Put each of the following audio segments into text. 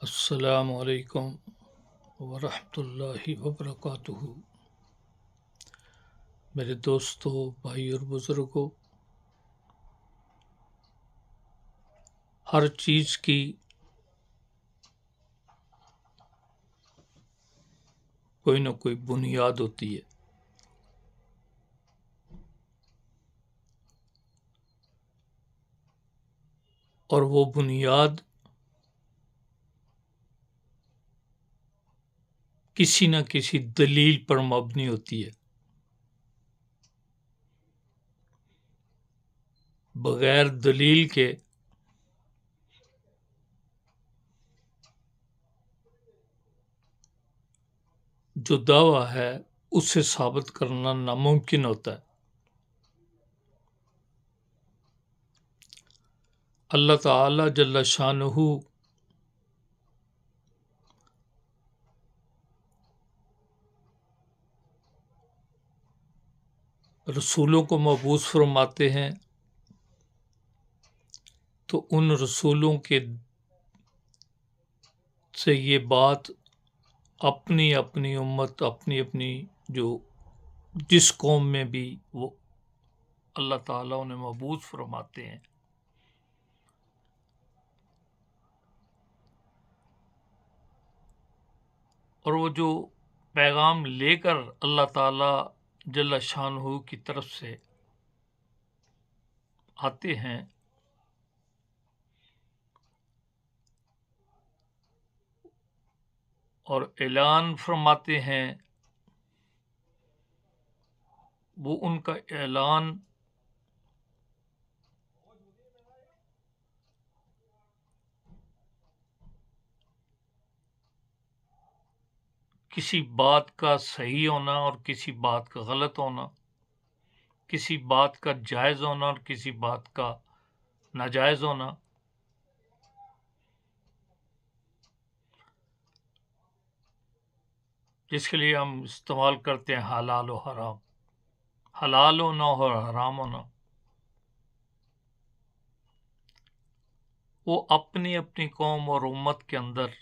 السلام علیکم ورحمۃ اللہ وبرکاتہ۔ میرے دوستوں، بھائی اور بزرگوں، ہر چیز کی کوئی نہ کوئی بنیاد ہوتی ہے، اور وہ بنیاد کسی نہ کسی دلیل پر مبنی ہوتی ہے۔ بغیر دلیل کے جو دعویٰ ہے اسے ثابت کرنا ناممکن ہوتا ہے۔ اللہ تعالی جل شانہ رسولوں کو مبعوث فرماتے ہیں تو ان رسولوں کے سے یہ بات اپنی اپنی امت، اپنی اپنی جس قوم میں بھی وہ اللہ تعالیٰ انہیں مبعوث فرماتے ہیں، اور وہ جو پیغام لے کر اللہ تعالیٰ جل شانہ کی طرف سے آتے ہیں، اور اعلان فرماتے ہیں، وہ ان کا اعلان کسی بات کا صحیح ہونا اور کسی بات کا غلط ہونا، کسی بات کا جائز ہونا اور کسی بات کا ناجائز ہونا، جس کے لیے ہم استعمال کرتے ہیں حلال و حرام، حلال ہونا اور حرام ہونا، وہ اپنی اپنی قوم اور امت کے اندر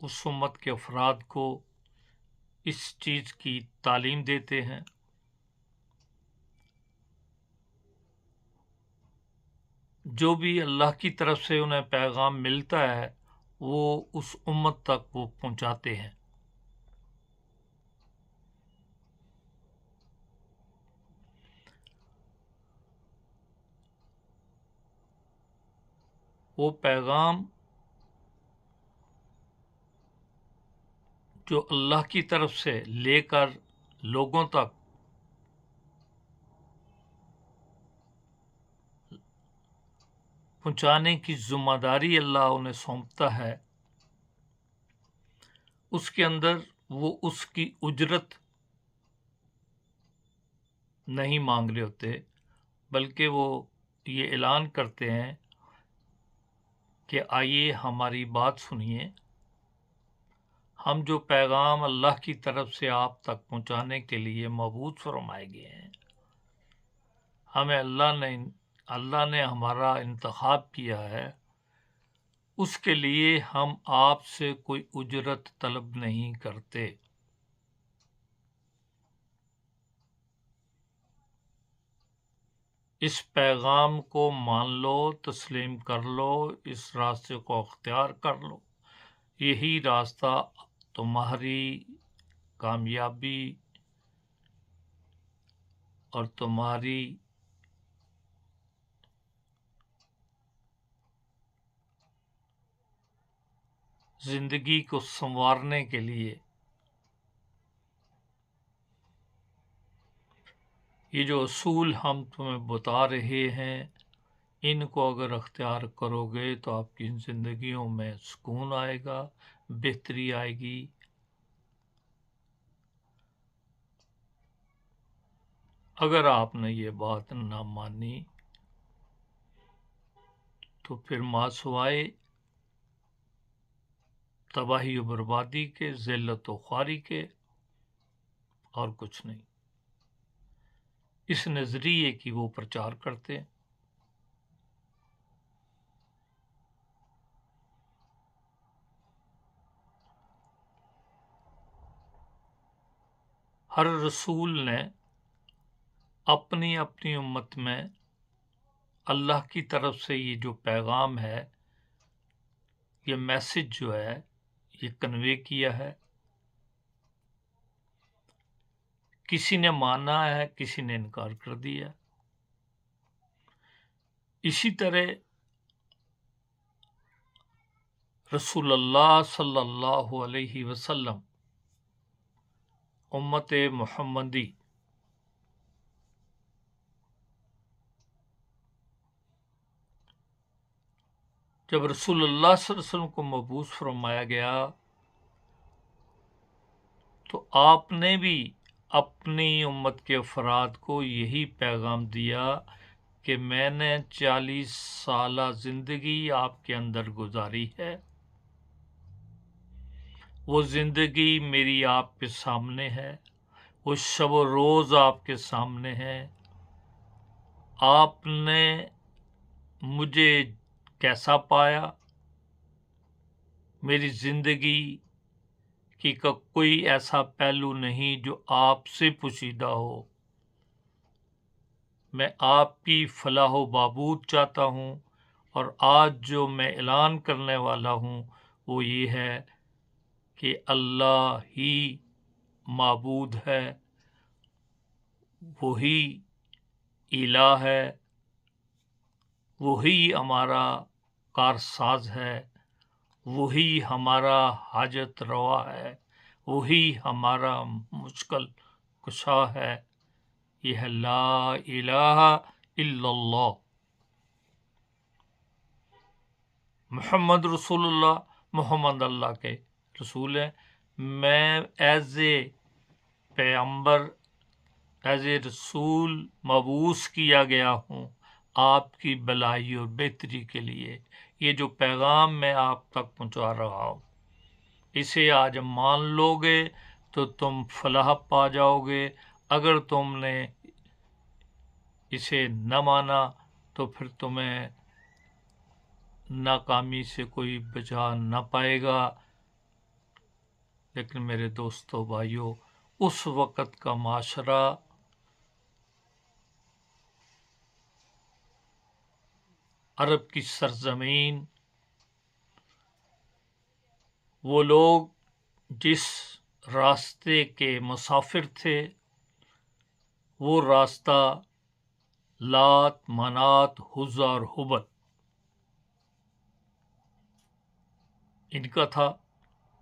اس امت کے افراد کو اس چیز کی تعلیم دیتے ہیں، جو بھی اللہ کی طرف سے انہیں پیغام ملتا ہے وہ اس امت تک وہ پہنچاتے ہیں۔ وہ پیغام جو اللہ کی طرف سے لے کر لوگوں تک پہنچانے کی ذمہ داری اللہ انہیں سونپتا ہے، اس کے اندر وہ اس کی اجرت نہیں مانگ رہے ہوتے، بلکہ وہ یہ اعلان کرتے ہیں کہ آئیے ہماری بات سنیے، ہم جو پیغام اللہ کی طرف سے آپ تک پہنچانے کے لیے مبعوث فرمائے گئے ہیں، ہمیں اللہ نے ہمارا انتخاب کیا ہے، اس کے لیے ہم آپ سے کوئی اجرت طلب نہیں کرتے۔ اس پیغام کو مان لو، تسلیم کر لو، اس راستے کو اختیار کر لو، یہی راستہ تمہاری کامیابی اور تمہاری زندگی کو سنوارنے کے لیے، یہ جو اصول ہم تمہیں بتا رہے ہیں، ان کو اگر اختیار کرو گے تو آپ کی زندگیوں میں سکون آئے گا، بہتری آئے گی۔ اگر آپ نے یہ بات نہ مانی تو پھر ماسوائے تباہی و بربادی کے، ذلت و خواری کے، اور کچھ نہیں۔ اس نظریے کی وہ پرچار کرتے ہیں۔ ہر رسول نے اپنی اپنی امت میں اللہ کی طرف سے یہ جو پیغام ہے، یہ میسج جو ہے، یہ کنوے کیا ہے. کسی نے مانا ہے، کسی نے انکار کر دیا. اسی طرح رسول اللہ صلی اللہ علیہ وسلم امت محمدی جب رسول اللہ صلی اللہ علیہ وسلم کو مبعوث فرمایا گیا تو آپ نے بھی اپنی امت کے افراد کو یہی پیغام دیا کہ میں نے 40 سالہ زندگی آپ کے اندر گزاری ہے، وہ زندگی میری آپ کے سامنے ہے، وہ شب و روز آپ کے سامنے ہے. آپ نے مجھے کیسا پایا؟ میری زندگی کی کا کوئی ایسا پہلو نہیں جو آپ سے پوشیدہ ہو. میں آپ کی فلاح و بہبود چاہتا ہوں، اور آج جو میں اعلان کرنے والا ہوں وہ یہ ہے کہ اللہ ہی معبود ہے، وہی الہ ہے، وہی ہمارا کارساز ہے، وہی ہمارا حاجت روا ہے، وہی ہمارا مشکل کشا ہے. یہ ہے لا الہ الا اللہ. محمد رسول اللہ، محمد اللہ کے رسول ہیں. میں ایز اے پیغمبر، ایز اے رسول مبعوث کیا گیا ہوں آپ کی بھلائی اور بہتری کے لیے. یہ جو پیغام میں آپ تک پہنچا رہا ہوں، اسے آج مان لو گے تو تم فلاح پا جاؤ گے. اگر تم نے اسے نہ مانا تو پھر تمہیں ناکامی سے کوئی بچا نہ پائے گا. لیکن میرے دوستو بھائیو، اس وقت کا معاشرہ عرب کی سرزمین، وہ لوگ جس راستے کے مسافر تھے، وہ راستہ لات، منات، عزا اور ہبل ان کا تھا.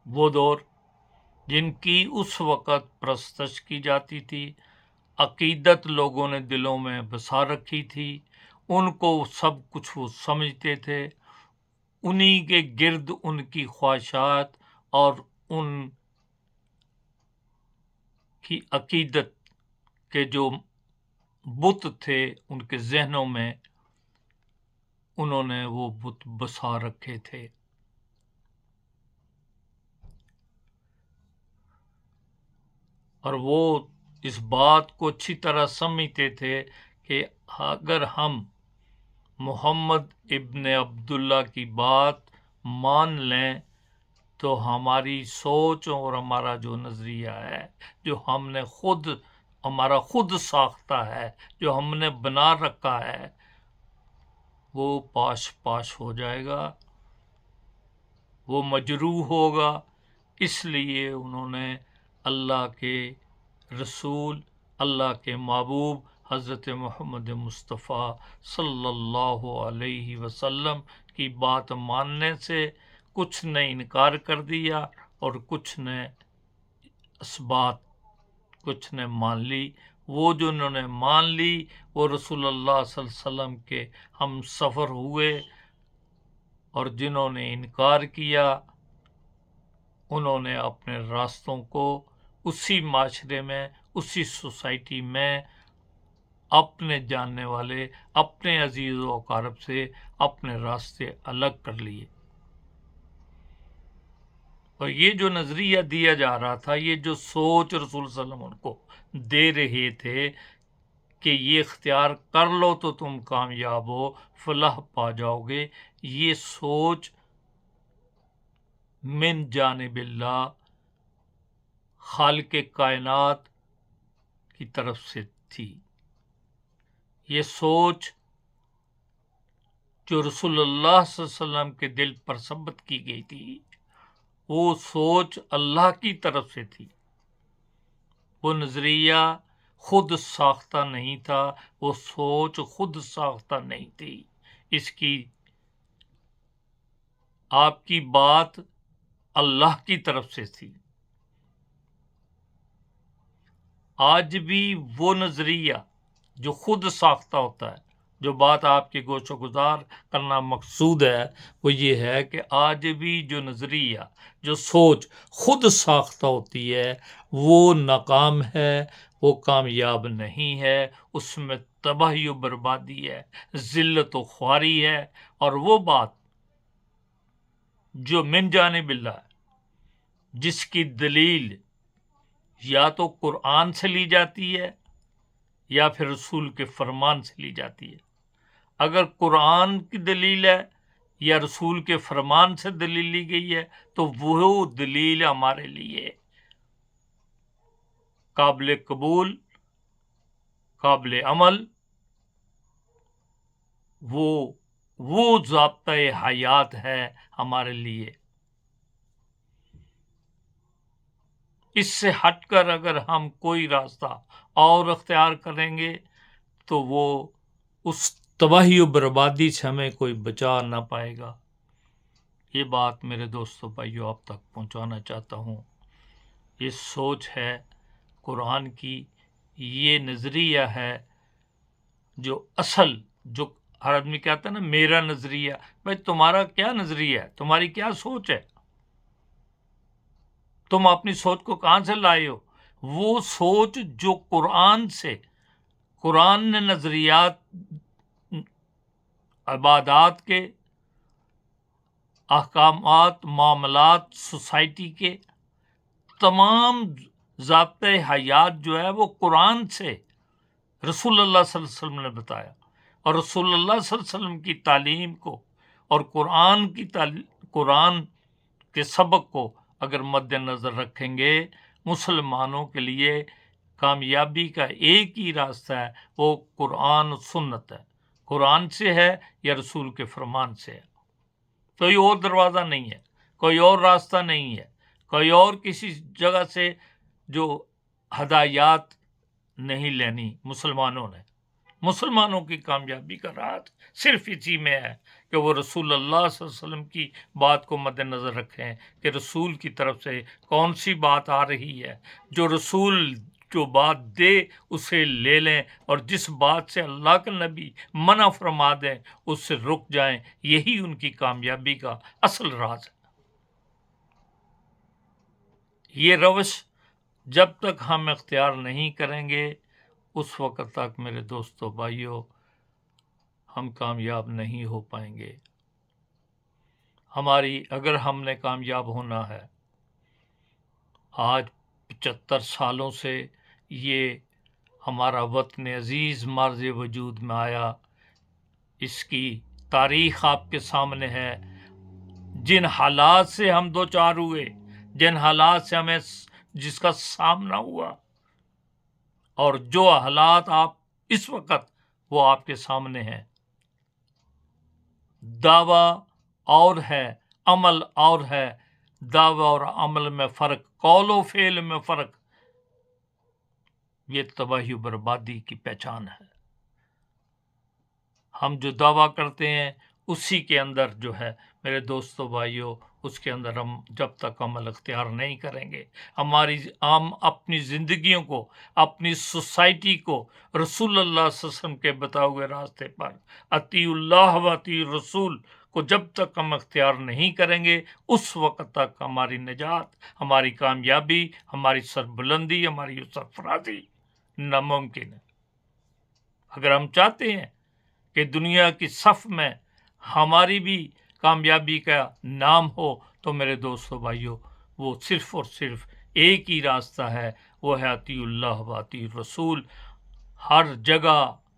وہ دور جن کی اس وقت پرستش کی جاتی تھی، عقیدت لوگوں نے دلوں میں بسا رکھی تھی، ان کو سب کچھ وہ سمجھتے تھے، انہی کے گرد ان کی خواہشات اور ان کی عقیدت کے جو بت تھے ان کے ذہنوں میں، انہوں نے وہ بت بسا رکھے تھے. اور وہ اس بات کو اچھی طرح سمجھتے تھے کہ اگر ہم محمد ابن عبداللہ کی بات مان لیں تو ہماری سوچ اور ہمارا جو نظریہ ہے، جو ہم نے ہمارا خود ساختہ ہے، جو ہم نے بنا رکھا ہے، وہ پاش پاش ہو جائے گا، وہ مجروح ہوگا. اس لیے انہوں نے اللہ کے رسول، اللہ کے محبوب حضرت محمد مصطفیٰ صلی اللہ علیہ وسلم کی بات ماننے سے کچھ نے انکار کر دیا اور کچھ نے اثبات، کچھ نے مان لی. وہ جو انہوں نے مان لی وہ رسول اللہ صلی اللہ علیہ وسلم کے ہم سفر ہوئے، اور جنہوں نے انکار کیا انہوں نے اپنے راستوں کو اسی معاشرے میں، اسی سوسائٹی میں اپنے جاننے والے، اپنے عزیز و اقارب سے اپنے راستے الگ کر لیے. اور یہ جو نظریہ دیا جا رہا تھا، یہ جو سوچ رسول صلی اللہ علیہ وسلم ان کو دے رہے تھے کہ یہ اختیار کر لو تو تم کامیاب ہو، فلاح پا جاؤ گے، یہ سوچ من جانب اللہ، خالق کائنات، کی طرف سے تھی. یہ سوچ جو رسول اللہ صلی اللہ علیہ وسلم کے دل پر ثبت کی گئی تھی، وہ سوچ اللہ کی طرف سے تھی. وہ نظریہ خود ساختہ نہیں تھا، وہ سوچ خود ساختہ نہیں تھی. اس کی آپ کی بات اللہ کی طرف سے تھی. آج بھی وہ نظریہ جو خود ساختہ ہوتا ہے، جو بات آپ کے گوش و گزار کرنا مقصود ہے، وہ یہ ہے کہ آج بھی جو نظریہ، جو سوچ خود ساختہ ہوتی ہے، وہ ناکام ہے، وہ کامیاب نہیں ہے. اس میں تباہی و بربادی ہے، ذلت و خواری ہے. اور وہ بات جو من جانب اللہ ہے، جس کی دلیل یا تو قرآن سے لی جاتی ہے یا پھر رسول کے فرمان سے لی جاتی ہے. اگر قرآن کی دلیل ہے یا رسول کے فرمان سے دلیل لی گئی ہے تو وہ دلیل ہمارے لیے قابل قبول، قابل عمل، وہ ضابطۂ حیات ہے ہمارے لیے. اس سے ہٹ کر اگر ہم کوئی راستہ اور اختیار کریں گے تو وہ اس تباہی و بربادی سے ہمیں کوئی بچا نہ پائے گا. یہ بات میرے دوستوں بھائیوں آپ تک پہنچانا چاہتا ہوں. یہ سوچ ہے قرآن کی، یہ نظریہ ہے جو اصل، جو ہر آدمی کہتا ہے نا میرا نظریہ. بھائی تمہارا کیا نظریہ ہے؟ تمہاری کیا سوچ ہے؟ تم اپنی سوچ کو کہاں سے لائے ہو؟ وہ سوچ جو قرآن نے نظریات، عبادات کے احکامات، معاملات، سوسائٹی کے تمام ضابطۂ حیات جو ہے وہ قرآن سے رسول اللہ صلی اللہ علیہ وسلم نے بتایا. اور رسول اللہ صلی اللہ علیہ وسلم کی تعلیم کو اور قرآن کے سبق کو اگر مد نظر رکھیں گے، مسلمانوں کے لیے کامیابی کا ایک ہی راستہ ہے، وہ قرآن و سنت ہے. قرآن سے ہے یا رسول کے فرمان سے ہے. کوئی اور دروازہ نہیں ہے، کوئی اور راستہ نہیں ہے، کوئی اور کسی جگہ سے جو ہدایات نہیں لینی. مسلمانوں کی کامیابی کا راز صرف اسی میں ہے کہ وہ رسول اللہ صلی اللہ علیہ وسلم کی بات کو مد نظر رکھیں کہ رسول کی طرف سے کون سی بات آ رہی ہے. جو رسول جو بات دے اسے لے لیں، اور جس بات سے اللہ کا نبی منع فرما دیں اس سے رک جائیں. یہی ان کی کامیابی کا اصل راز ہے. یہ روش جب تک ہم اختیار نہیں کریں گے اس وقت تک میرے دوستو بھائیوں ہم کامیاب نہیں ہو پائیں گے. اگر ہم نے کامیاب ہونا ہے، آج 75 سالوں سے یہ ہمارا وطن عزیز مرز وجود میں آیا، اس کی تاریخ آپ کے سامنے ہے. جن حالات سے ہم دو چار ہوئے، جن حالات سے ہمیں جس کا سامنا ہوا، اور جو حالات آپ اس وقت وہ آپ کے سامنے ہیں، دعویٰ اور ہے، عمل اور ہے. دعویٰ اور عمل میں فرق، قول و فعل میں فرق، یہ تباہی و بربادی کی پہچان ہے. ہم جو دعویٰ کرتے ہیں اسی کے اندر جو ہے میرے دوستو بھائیوں، اس کے اندر ہم جب تک عمل اختیار نہیں کریں گے، ہم اپنی زندگیوں کو، اپنی سوسائٹی کو رسول اللہ صلی اللہ علیہ وسلم کے بتائے ہوئے راستے پر اطیع اللہ و اطیع رسول کو جب تک ہم اختیار نہیں کریں گے اس وقت تک ہماری نجات، ہماری کامیابی، ہماری سربلندی، ہماری سرفرازی ناممکن ہے. اگر ہم چاہتے ہیں کہ دنیا کی صف میں ہماری بھی کامیابی کا نام ہو تو میرے دوستو بھائیوں وہ صرف اور صرف ایک ہی راستہ ہے، وہ ہے اطیع اللہ و اطیع رسول. ہر جگہ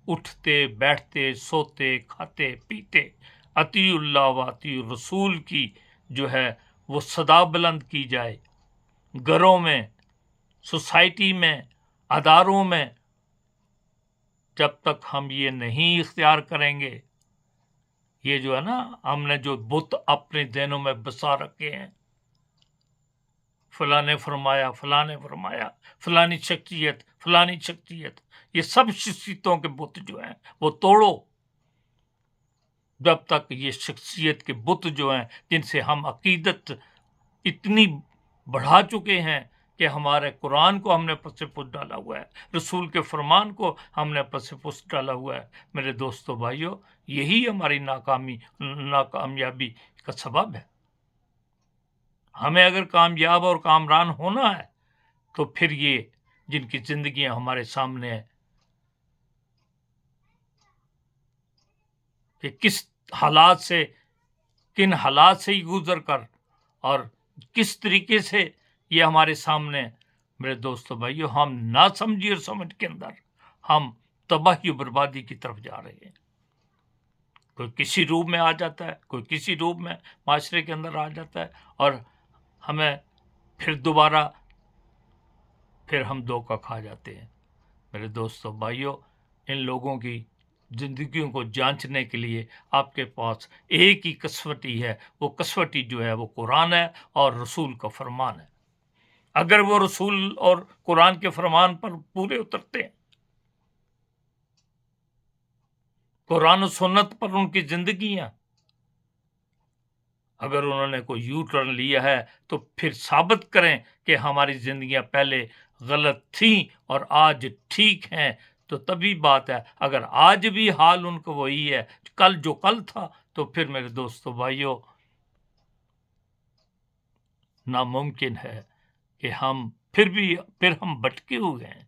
اٹھتے بیٹھتے سوتے کھاتے پیتے اطیع اللہ و اطیع رسول کی جو ہے وہ صدا بلند کی جائے. گھروں میں، سوسائٹی میں، اداروں میں جب تک ہم یہ نہیں اختیار کریں گے، یہ جو ہے نا ہم نے جو بت اپنے ذہنوں میں بسا رکھے ہیں، فلاں نے فرمایا، فلاں نے فرمایا، فلانی شخصیت، یہ سب شخصیتوں کے بت جو ہیں وہ توڑو۔ جب تک یہ شخصیت کے بت جو ہیں جن سے ہم عقیدت اتنی بڑھا چکے ہیں کہ ہمارے قرآن کو ہم نے پس پش ڈالا ہوا ہے، رسول کے فرمان کو ہم نے پس پش ڈالا ہوا ہے، میرے دوستو بھائیو، یہی ہماری ناکامیابی کا سبب ہے۔ ہمیں اگر کامیاب اور کامران ہونا ہے تو پھر یہ جن کی زندگیاں ہمارے سامنے ہیں کہ کن حالات سے گزر کر اور کس طریقے سے یہ ہمارے سامنے، میرے دوستو بھائیو، ہم نہ سمجھی اور سمجھ کے اندر ہم تباہی و بربادی کی طرف جا رہے ہیں۔ کوئی کسی روپ میں آ جاتا ہے، کوئی کسی روپ میں معاشرے کے اندر آ جاتا ہے، اور ہمیں پھر ہم دھوکہ کھا جاتے ہیں۔ میرے دوستو بھائیو، ان لوگوں کی زندگیوں کو جانچنے کے لیے آپ کے پاس ایک ہی کسوٹی ہے، وہ کسوٹی جو ہے وہ قرآن ہے اور رسول کا فرمان ہے۔ اگر وہ رسول اور قرآن کے فرمان پر پورے اترتے ہیں، قرآن و سنت پر ان کی زندگیاں، اگر انہوں نے کوئی یو ٹرن لیا ہے تو پھر ثابت کریں کہ ہماری زندگیاں پہلے غلط تھیں اور آج ٹھیک ہیں، تو تبھی بات ہے۔ اگر آج بھی حال ان کو وہی ہے جو کل تھا، تو پھر میرے دوستو بھائیو، ناممکن ہے کہ پھر ہم بھٹکے ہوئے ہیں،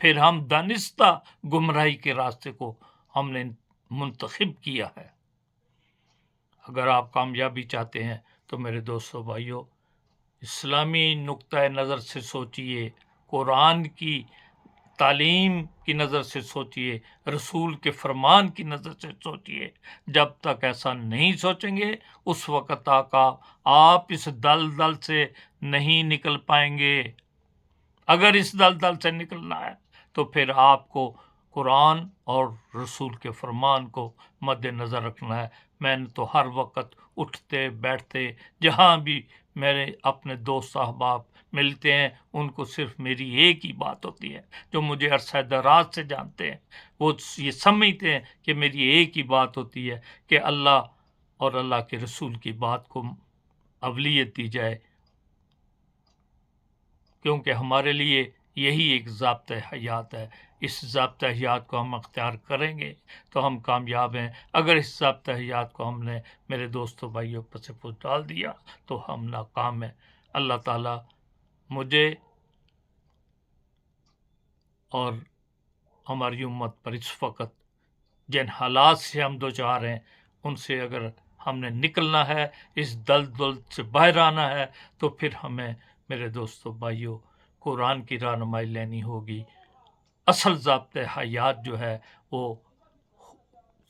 پھر ہم دانستہ گمراہی کے راستے کو ہم نے منتخب کیا ہے۔ اگر آپ کامیابی چاہتے ہیں تو میرے دوستو بھائیو، اسلامی نقطۂ نظر سے سوچئے، قرآن کی تعلیم کی نظر سے سوچئے، رسول کے فرمان کی نظر سے سوچئے۔ جب تک ایسا نہیں سوچیں گے، اس وقت تک آپ اس دلدل سے نہیں نکل پائیں گے۔ اگر اس دلدل سے نکلنا ہے تو پھر آپ کو قرآن اور رسول کے فرمان کو مد نظر رکھنا ہے۔ میں نے تو ہر وقت اٹھتے بیٹھتے جہاں بھی میرے اپنے دوست احباب ملتے ہیں، ان کو صرف میری ایک ہی بات ہوتی ہے، جو مجھے عرصہ دراز سے جانتے ہیں، وہ یہ سمجھتے ہیں کہ میری ایک ہی بات ہوتی ہے کہ اللہ اور اللہ کے رسول کی بات کو اولویت دی جائے، کیونکہ ہمارے لیے یہی ایک ضابطۂ حیات ہے۔ اس ضابطۂ حیات کو ہم اختیار کریں گے تو ہم کامیاب ہیں۔ اگر اس ضابطۂ حیات کو ہم نے، میرے دوستوں بھائیوں، پس پش ڈال دیا تو ہم ناکام ہیں۔ اللہ تعالیٰ مجھے اور ہماری امت پر اس وقت جن حالات سے ہم دوچار ہیں، ان سے اگر ہم نے نکلنا ہے، اس دلدل سے باہر آنا ہے، تو پھر ہمیں، میرے دوستو بھائیو، قرآن کی رہنمائی لینی ہوگی۔ اصل ضابطۂ حیات جو ہے وہ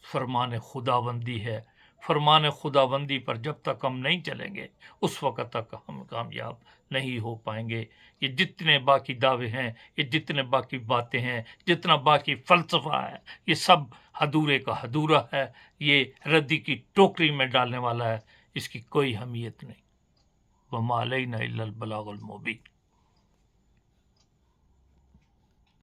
فرمان خداوندی ہے۔ فرمان خداوندی پر جب تک ہم نہیں چلیں گے، اس وقت تک ہم کامیاب نہیں ہو پائیں گے۔ یہ جتنے باقی دعوے ہیں، یہ جتنے باقی باتیں ہیں، جتنا باقی فلسفہ ہے، یہ سب ادھورے کا ادھورا ہے، یہ ردی کی ٹوکری میں ڈالنے والا ہے، اس کی کوئی اہمیت نہیں۔ وَمَا عَلَيْنَا إِلَّا الْبَلَاغُ الْمُبِينُ۔